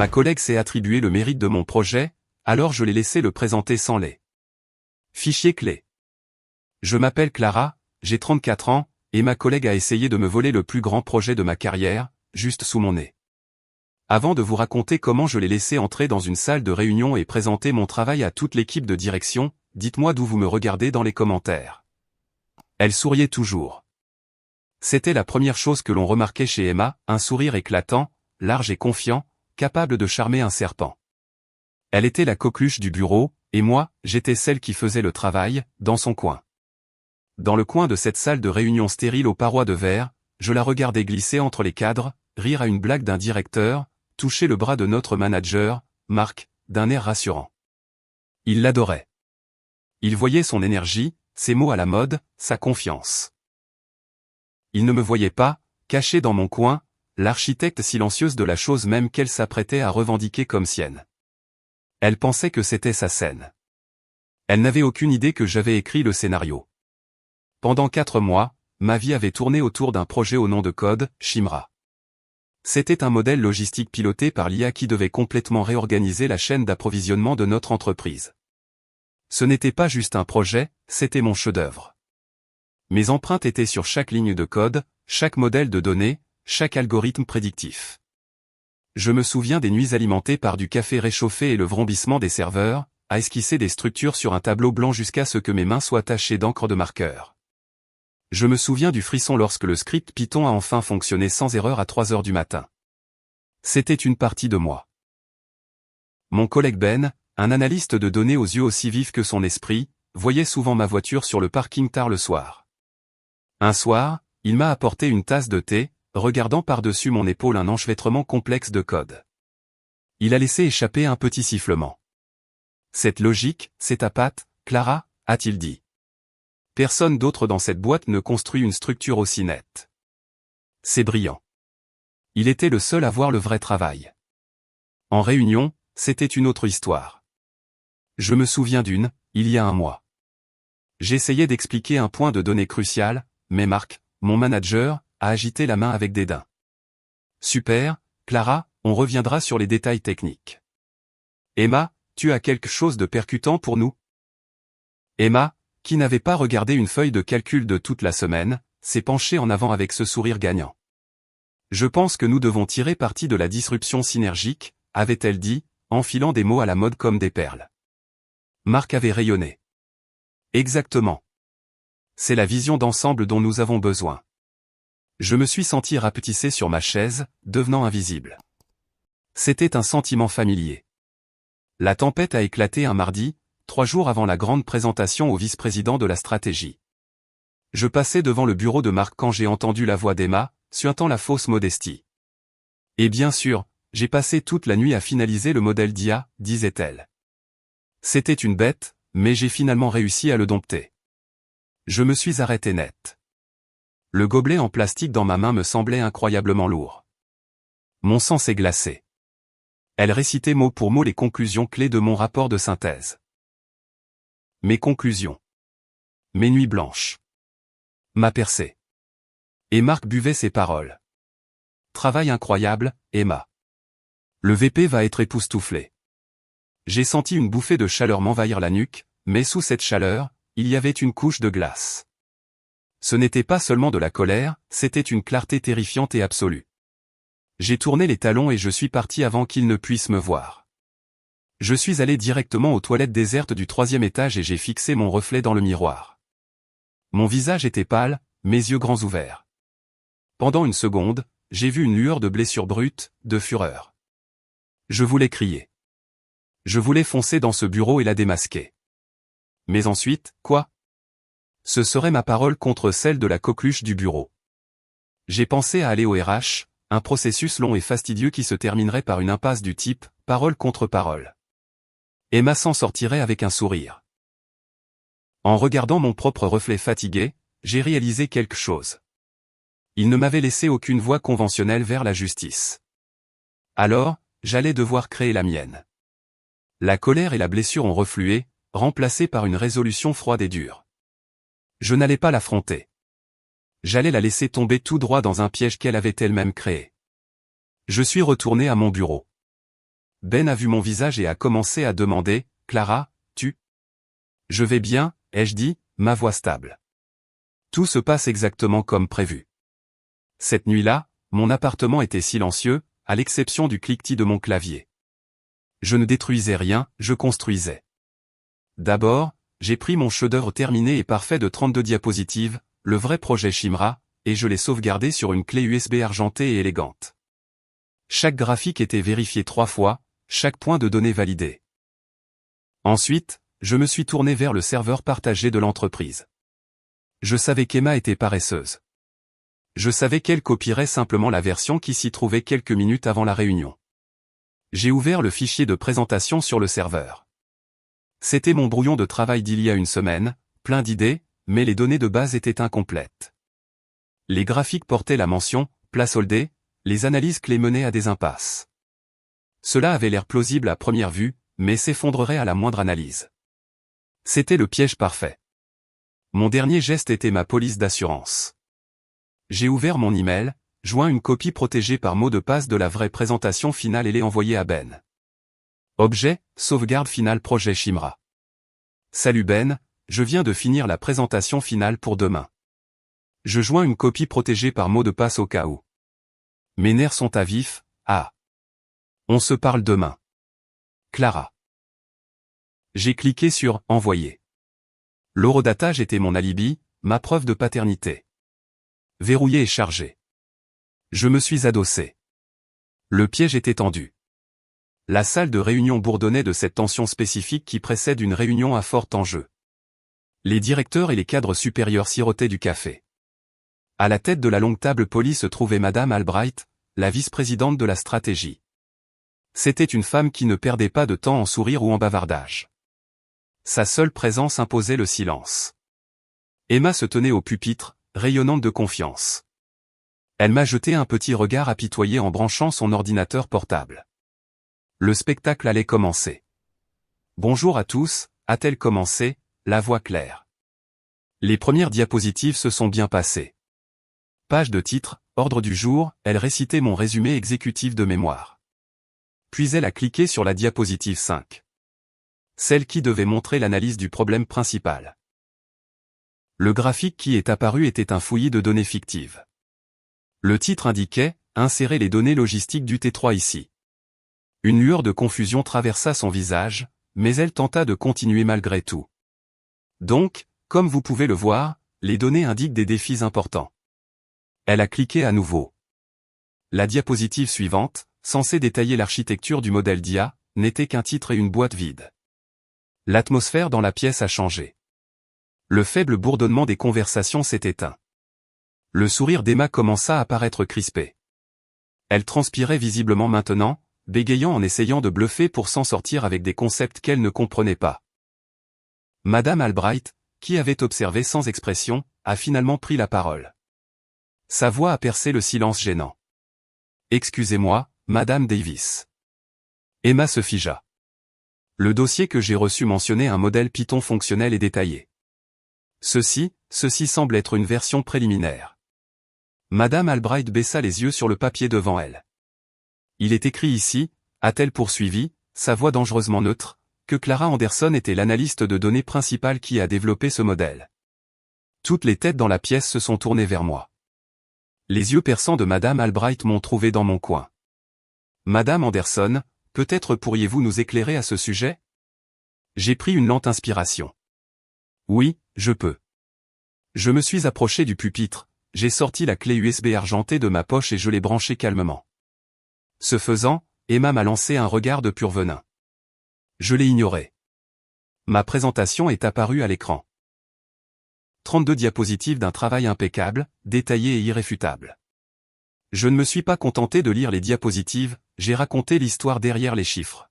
Ma collègue s'est attribué le mérite de mon projet, alors je l'ai laissé le présenter sans les fichiers clés. Je m'appelle Clara, j'ai 34 ans, et ma collègue a essayé de me voler le plus grand projet de ma carrière, juste sous mon nez. Avant de vous raconter comment je l'ai laissé entrer dans une salle de réunion et présenter mon travail à toute l'équipe de direction, dites-moi d'où vous me regardez dans les commentaires. Elle souriait toujours. C'était la première chose que l'on remarquait chez Emma, un sourire éclatant, large et confiant, capable de charmer un serpent. Elle était la coqueluche du bureau, et moi, j'étais celle qui faisait le travail, dans son coin. Dans le coin de cette salle de réunion stérile aux parois de verre, je la regardais glisser entre les cadres, rire à une blague d'un directeur, toucher le bras de notre manager, Marc, d'un air rassurant. Il l'adorait. Il voyait son énergie, ses mots à la mode, sa confiance. Il ne me voyait pas, caché dans mon coin, l'architecte silencieuse de la chose même qu'elle s'apprêtait à revendiquer comme sienne. Elle pensait que c'était sa scène. Elle n'avait aucune idée que j'avais écrit le scénario. Pendant 4 mois, ma vie avait tourné autour d'un projet au nom de code, Chimera. C'était un modèle logistique piloté par l'IA qui devait complètement réorganiser la chaîne d'approvisionnement de notre entreprise. Ce n'était pas juste un projet, c'était mon chef-d'œuvre. Mes empreintes étaient sur chaque ligne de code, chaque modèle de données, chaque algorithme prédictif. Je me souviens des nuits alimentées par du café réchauffé et le vrombissement des serveurs, à esquisser des structures sur un tableau blanc jusqu'à ce que mes mains soient tachées d'encre de marqueur. Je me souviens du frisson lorsque le script Python a enfin fonctionné sans erreur à 3 heures du matin. C'était une partie de moi. Mon collègue Ben, un analyste de données aux yeux aussi vifs que son esprit, voyait souvent ma voiture sur le parking tard le soir. Un soir, il m'a apporté une tasse de thé, regardant par-dessus mon épaule un enchevêtrement complexe de code. Il a laissé échapper un petit sifflement. « Cette logique, c'est ta patte, Clara » a-t-il dit. Personne d'autre dans cette boîte ne construit une structure aussi nette. C'est brillant. Il était le seul à voir le vrai travail. En réunion, c'était une autre histoire. Je me souviens d'une, il y a un mois. J'essayais d'expliquer un point de données crucial, mais Marc, mon manager, a agité la main avec dédain. Super, Clara, on reviendra sur les détails techniques. Emma, tu as quelque chose de percutant pour nous? Emma, qui n'avait pas regardé une feuille de calcul de toute la semaine, s'est penchée en avant avec ce sourire gagnant. Je pense que nous devons tirer parti de la disruption synergique, avait-elle dit, enfilant des mots à la mode comme des perles. Marc avait rayonné. Exactement. C'est la vision d'ensemble dont nous avons besoin. Je me suis senti rapetissé sur ma chaise, devenant invisible. C'était un sentiment familier. La tempête a éclaté un mardi, 3 jours avant la grande présentation au vice-président de la stratégie. Je passais devant le bureau de Marc quand j'ai entendu la voix d'Emma, suintant la fausse modestie. Et bien sûr, j'ai passé toute la nuit à finaliser le modèle d'IA, disait-elle. C'était une bête, mais j'ai finalement réussi à le dompter. Je me suis arrêté net. Le gobelet en plastique dans ma main me semblait incroyablement lourd. Mon sang s'est glacé. Elle récitait mot pour mot les conclusions clés de mon rapport de synthèse. Mes conclusions. Mes nuits blanches. Ma percée. Et Marc buvait ses paroles. Travail incroyable, Emma. Le VP va être époustouflé. J'ai senti une bouffée de chaleur m'envahir la nuque, mais sous cette chaleur, il y avait une couche de glace. Ce n'était pas seulement de la colère, c'était une clarté terrifiante et absolue. J'ai tourné les talons et je suis parti avant qu'il ne puisse me voir. Je suis allé directement aux toilettes désertes du 3e étage et j'ai fixé mon reflet dans le miroir. Mon visage était pâle, mes yeux grands ouverts. Pendant une seconde, j'ai vu une lueur de blessure brute, de fureur. Je voulais crier. Je voulais foncer dans ce bureau et la démasquer. Mais ensuite, quoi? Ce serait ma parole contre celle de la coqueluche du bureau. J'ai pensé à aller au RH, un processus long et fastidieux qui se terminerait par une impasse du type « parole contre parole ». Emma s'en sortirait avec un sourire. En regardant mon propre reflet fatigué, j'ai réalisé quelque chose. Il ne m'avait laissé aucune voie conventionnelle vers la justice. Alors, j'allais devoir créer la mienne. La colère et la blessure ont reflué, remplacées par une résolution froide et dure. Je n'allais pas l'affronter. J'allais la laisser tomber tout droit dans un piège qu'elle avait elle-même créé. Je suis retourné à mon bureau. Ben a vu mon visage et a commencé à demander, « Clara, tu? » « Je vais bien, » ai-je dit, ma voix stable. Tout se passe exactement comme prévu. Cette nuit-là, mon appartement était silencieux, à l'exception du cliquetis de mon clavier. Je ne détruisais rien, je construisais. D'abord, j'ai pris mon chef-d'œuvre terminé et parfait de 32 diapositives, le vrai projet Shimra, et je l'ai sauvegardé sur une clé USB argentée et élégante. Chaque graphique était vérifié 3 fois, chaque point de données validé. Ensuite, je me suis tourné vers le serveur partagé de l'entreprise. Je savais qu'Emma était paresseuse. Je savais qu'elle copierait simplement la version qui s'y trouvait quelques minutes avant la réunion. J'ai ouvert le fichier de présentation sur le serveur. C'était mon brouillon de travail d'il y a une semaine, plein d'idées, mais les données de base étaient incomplètes. Les graphiques portaient la mention « placeholder », les analyses clés menaient à des impasses. Cela avait l'air plausible à première vue, mais s'effondrerait à la moindre analyse. C'était le piège parfait. Mon dernier geste était ma police d'assurance. J'ai ouvert mon email, joint une copie protégée par mot de passe de la vraie présentation finale et l'ai envoyée à Ben. Objet, sauvegarde finale projet Shimra. Salut Ben, je viens de finir la présentation finale pour demain. Je joins une copie protégée par mot de passe au cas où. Mes nerfs sont à vif, ah. On se parle demain. Clara. J'ai cliqué sur « Envoyer ». L'horodatage était mon alibi, ma preuve de paternité. Verrouillé et chargé. Je me suis adossé. Le piège était tendu. La salle de réunion bourdonnait de cette tension spécifique qui précède une réunion à fort enjeu. Les directeurs et les cadres supérieurs sirotaient du café. À la tête de la longue table polie se trouvait Madame Albright, la vice-présidente de la stratégie. C'était une femme qui ne perdait pas de temps en sourires ou en bavardage. Sa seule présence imposait le silence. Emma se tenait au pupitre, rayonnante de confiance. Elle m'a jeté un petit regard apitoyé en branchant son ordinateur portable. Le spectacle allait commencer. Bonjour à tous, a-t-elle commencé, la voix claire. Les premières diapositives se sont bien passées. Page de titre, ordre du jour, elle récitait mon résumé exécutif de mémoire. Puis elle a cliqué sur la diapositive 5. Celle qui devait montrer l'analyse du problème principal. Le graphique qui est apparu était un fouillis de données fictives. Le titre indiquait « Insérer les données logistiques du T3 ici ». Une lueur de confusion traversa son visage, mais elle tenta de continuer malgré tout. Donc, comme vous pouvez le voir, les données indiquent des défis importants. Elle a cliqué à nouveau. La diapositive suivante, censée détailler l'architecture du modèle d'IA, n'était qu'un titre et une boîte vide. L'atmosphère dans la pièce a changé. Le faible bourdonnement des conversations s'est éteint. Le sourire d'Emma commença à paraître crispé. Elle transpirait visiblement maintenant, bégayant en essayant de bluffer pour s'en sortir avec des concepts qu'elle ne comprenait pas. Madame Albright, qui avait observé sans expression, a finalement pris la parole. Sa voix a percé le silence gênant. « Excusez-moi, Madame Davis. » Emma se figea. Le dossier que j'ai reçu mentionnait un modèle Python fonctionnel et détaillé. Ceci semble être une version préliminaire. Madame Albright baissa les yeux sur le papier devant elle. Il est écrit ici, a-t-elle poursuivi, sa voix dangereusement neutre, que Clara Anderson était l'analyste de données principale qui a développé ce modèle. Toutes les têtes dans la pièce se sont tournées vers moi. Les yeux perçants de Madame Albright m'ont trouvé dans mon coin. Madame Anderson, peut-être pourriez-vous nous éclairer à ce sujet? J'ai pris une lente inspiration. Oui, je peux. Je me suis approché du pupitre, j'ai sorti la clé USB argentée de ma poche et je l'ai branchée calmement. Ce faisant, Emma m'a lancé un regard de pur venin. Je l'ai ignoré. Ma présentation est apparue à l'écran. 32 diapositives d'un travail impeccable, détaillé et irréfutable. Je ne me suis pas contenté de lire les diapositives, j'ai raconté l'histoire derrière les chiffres.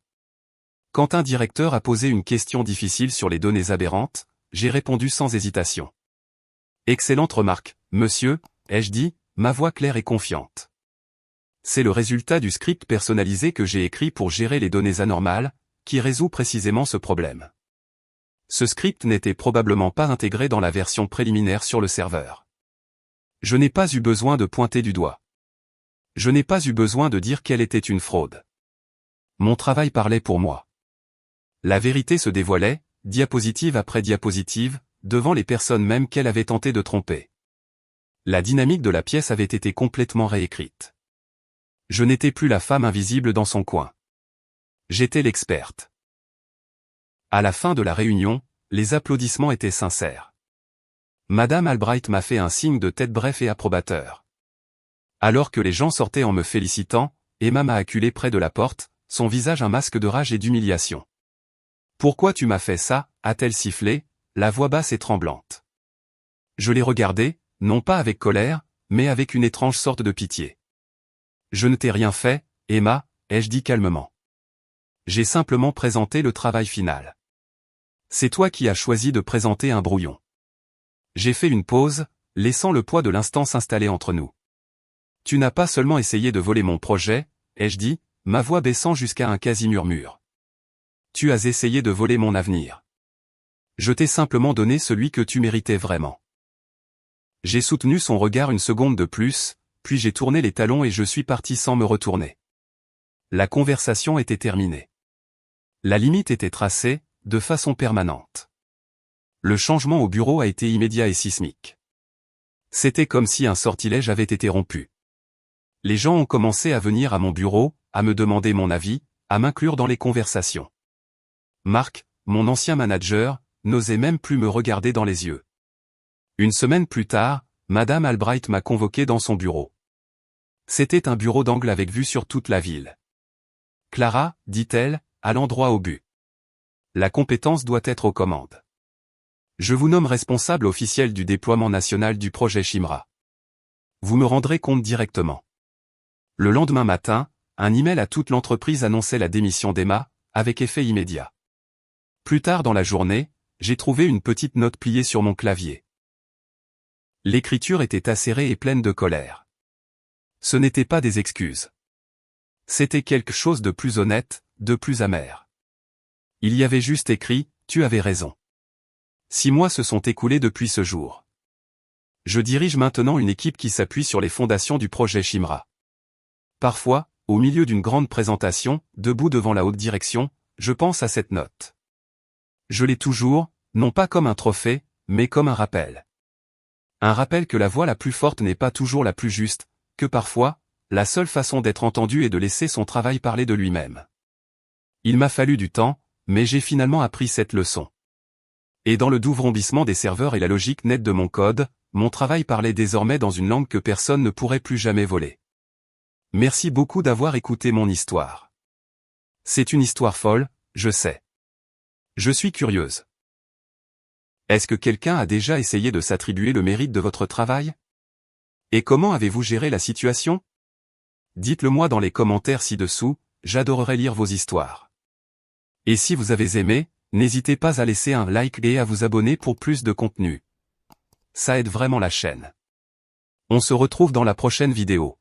Quand un directeur a posé une question difficile sur les données aberrantes, j'ai répondu sans hésitation. Excellente remarque, monsieur, ai-je dit, ma voix claire et confiante. C'est le résultat du script personnalisé que j'ai écrit pour gérer les données anormales, qui résout précisément ce problème. Ce script n'était probablement pas intégré dans la version préliminaire sur le serveur. Je n'ai pas eu besoin de pointer du doigt. Je n'ai pas eu besoin de dire qu'elle était une fraude. mon travail parlait pour moi. La vérité se dévoilait, diapositive après diapositive, devant les personnes même qu'elle avait tenté de tromper. La dynamique de la pièce avait été complètement réécrite. Je n'étais plus la femme invisible dans son coin. J'étais l'experte. À la fin de la réunion, les applaudissements étaient sincères. Madame Albright m'a fait un signe de tête bref et approbateur. Alors que les gens sortaient en me félicitant, Emma m'a acculé près de la porte, son visage un masque de rage et d'humiliation. « Pourquoi tu m'as fait ça ?» a-t-elle sifflé, la voix basse et tremblante. Je l'ai regardée, non pas avec colère, mais avec une étrange sorte de pitié. « Je ne t'ai rien fait, Emma », ai-je dit calmement. « J'ai simplement présenté le travail final. C'est toi qui as choisi de présenter un brouillon. » J'ai fait une pause, laissant le poids de l'instant s'installer entre nous. « Tu n'as pas seulement essayé de voler mon projet, » ai-je dit, ma voix baissant jusqu'à un quasi-murmure. « Tu as essayé de voler mon avenir. Je t'ai simplement donné celui que tu méritais vraiment. » J'ai soutenu son regard une seconde de plus, puis j'ai tourné les talons et je suis parti sans me retourner. La conversation était terminée. La limite était tracée, de façon permanente. Le changement au bureau a été immédiat et sismique. C'était comme si un sortilège avait été rompu. Les gens ont commencé à venir à mon bureau, à me demander mon avis, à m'inclure dans les conversations. Marc, mon ancien manager, n'osait même plus me regarder dans les yeux. Une semaine plus tard, Madame Albright m'a convoqué dans son bureau. C'était un bureau d'angle avec vue sur toute la ville. « Clara, dit-elle, allant droit au but. La compétence doit être aux commandes. Je vous nomme responsable officiel du déploiement national du projet Shimra. Vous me rendrez compte directement. » Le lendemain matin, un email à toute l'entreprise annonçait la démission d'Emma, avec effet immédiat. Plus tard dans la journée, j'ai trouvé une petite note pliée sur mon clavier. L'écriture était acérée et pleine de colère. Ce n'était pas des excuses. C'était quelque chose de plus honnête, de plus amer. Il y avait juste écrit « Tu avais raison. 6 mois se sont écoulés depuis ce jour. Je dirige maintenant une équipe qui s'appuie sur les fondations du projet Shimra. Parfois, au milieu d'une grande présentation, debout devant la haute direction, je pense à cette note. Je l'ai toujours, non pas comme un trophée, mais comme un rappel. Un rappel que la voix la plus forte n'est pas toujours la plus juste, que parfois, la seule façon d'être entendu est de laisser son travail parler de lui-même. Il m'a fallu du temps, mais j'ai finalement appris cette leçon. Et dans le doux vrombissement des serveurs et la logique nette de mon code, mon travail parlait désormais dans une langue que personne ne pourrait plus jamais voler. Merci beaucoup d'avoir écouté mon histoire. C'est une histoire folle, je sais. Je suis curieuse. Est-ce que quelqu'un a déjà essayé de s'attribuer le mérite de votre travail? Et comment avez-vous géré la situation? Dites-le moi dans les commentaires ci-dessous, j'adorerais lire vos histoires. Et si vous avez aimé, n'hésitez pas à laisser un like et à vous abonner pour plus de contenu. Ça aide vraiment la chaîne. On se retrouve dans la prochaine vidéo.